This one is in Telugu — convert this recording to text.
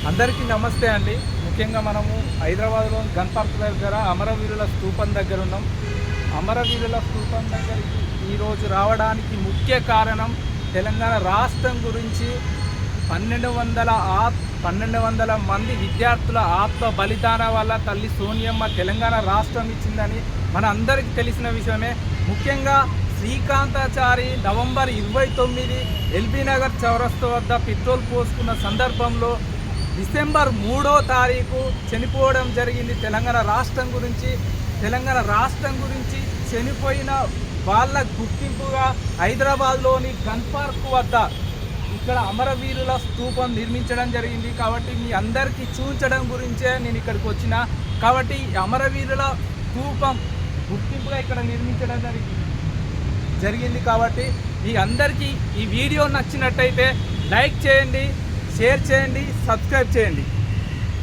అందరికీ నమస్తే అండి. ముఖ్యంగా మనము హైదరాబాద్లోని గన్ పార్క్ దగ్గర అమరవీరుల స్తూపం దగ్గర ఉన్నాం. అమరవీరుల స్తూపం దగ్గరికి ఈరోజు రావడానికి ముఖ్య కారణం తెలంగాణ రాష్ట్రం గురించి 1200 మంది విద్యార్థుల ఆత్మ బలిదాన వల్ల తల్లి సోనియమ్మ తెలంగాణ రాష్ట్రం ఇచ్చిందని మన అందరికీ తెలిసిన విషయమే. ముఖ్యంగా శ్రీకాంతాచారి నవంబర్ 29 ఎల్బీ నగర్ చౌరస్తా వద్ద పెట్రోల్ పోసుకున్న సందర్భంలో డిసెంబర్ 3వ తారీఖు చనిపోవడం జరిగింది. తెలంగాణ రాష్ట్రం గురించి చనిపోయిన వాళ్ళ గుర్తింపుగా హైదరాబాద్లోని గన్ పార్క్ వద్ద ఇక్కడ అమరవీరుల స్తూపం నిర్మించడం జరిగింది. కాబట్టి మీ అందరికీ చూపించడం గురించే నేను ఇక్కడికి వచ్చిన. కాబట్టి అమరవీరుల స్తూపం గుర్తింపుగా ఇక్కడ నిర్మించడం జరిగింది. కాబట్టి మీ అందరికీ ఈ వీడియో నచ్చినట్టయితే లైక్ చేయండి, షేర్ చేయండి, సబ్స్క్రైబ్ చేయండి.